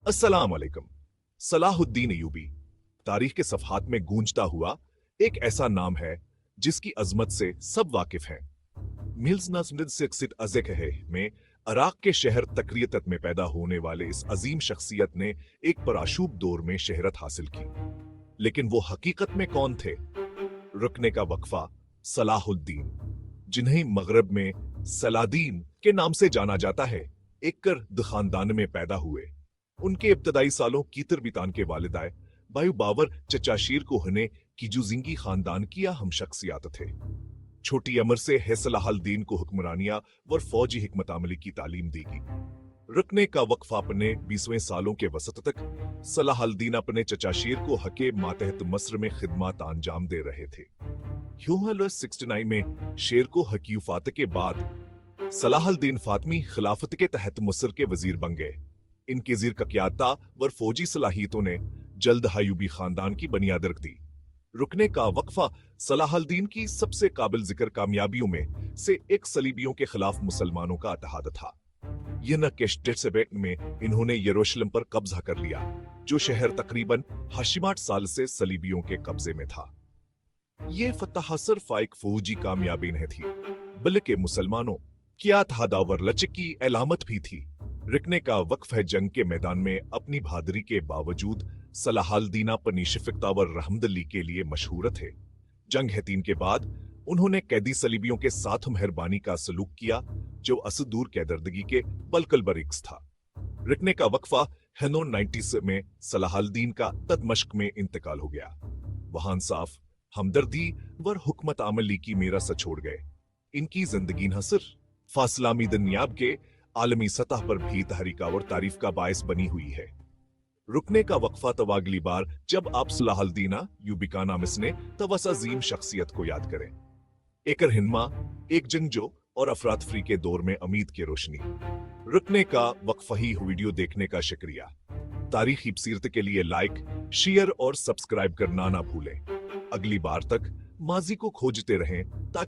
अस्सलाम वालेकुम। सलाहुद्दीन अय्यूबी तारीख के सफ़हात में गूंजता हुआ एक ऐसा नाम है जिसकी अजमत से सब वाकिफ हैं। मिल्स नस्मिद सिक्सित अज़ेकहे में इराक के शहर तकरियत में पैदा होने वाले इस अजीम शख्सियत ने एक पराशूब दौर में शहरत हासिल की। लेकिन वो हकीकत में कौन थे? रुकने का वक्फा सलाहुद्दीन, जिन्हें मगरब में सलादीन के नाम से जाना जाता है, एक कर्द खानदान में पैदा हुए। उनके इब्तदाई सालों की तरबितान के वालिदाए बायू बावर चचाशीर को हने की जुजिंगी खानदान की अहम शख्सियात थे। छोटी अमर से है सलाहुद्दीन को हुक्मरानिया व फौजी हिकमत अमली की तालीम दी गई। रुकने का वक्फा अपने 20वें सालों के वसत तक सलाहुद्दीन अपने चचाशीर को हके मातहत मस्र में खिदमत अंजाम दे रहे थे। 69 में शेर को हकी फात के बाद सलाहुद्दीन फातमी खिलाफत के तहत मस्र के वजीर बन गए। इनकी ज़ीर ककियाता व फौजी सलाहियतों ने जल्द अय्यूबी खानदान की बुनियाद रख दी। रुकने का वक्फा सलाहुद्दीन की सबसे काबिल जिक्र कामयाबियों में से एक सलीबियों के खिलाफ मुसलमानों का इत्तेहाद था। यह न केशटेसेबेक में इन्होंने यरूशलेम पर कब्जा कर लिया, जो शहर तकरीबन 68 साल से सलीबियों के कब्जे में था। ये फतह सिर्फ एक फौजी कामयाबी नहीं थी, बल्कि मुसलमानों की इत्तेहादावर लचक की अलामत भी थी। रुकने का वक्फ जंग के मैदान में अपनी बहादुरी के बावजूद सलाहुद्दीन अपनी शफकत व रहमदिली के लिए मशहूर थे। जंग हतीन के बाद उन्होंने कैदी सलीबियों के साथ मेहरबानी का सलूक किया, जो असदूर कैदर्दगी के बलकल बरिक्स था। रुकने का वक्फा 90 में सलाहुद्दीन का दमश्क में इंतकाल हो गया। वहां इंसाफ, हमदर्दी व हुकमत अमली की मीरास छोड़ गए। इनकी जिंदगी न सिर्फ फासलामी दुनियाब के आलमी सतह पर भी तहरीक और तारीफ का बायस बनी हुई है। रुकने का वक्फा तब अगली बार जब आप सलाहुद्दीन अय्यूबी का नाम इसने तब इस अजीम शख्सियत को याद करें। एक हिनमा, एक जंगजो और अफरातफरी के दौर में उम्मीद की रोशनी। रुकने का वक्फा ही वीडियो देखने का शुक्रिया। तारीखी सीरत के लिए लाइक, शेयर और सब्सक्राइब करना ना भूलें। अगली बार तक माजी को खोजते रहें ताकि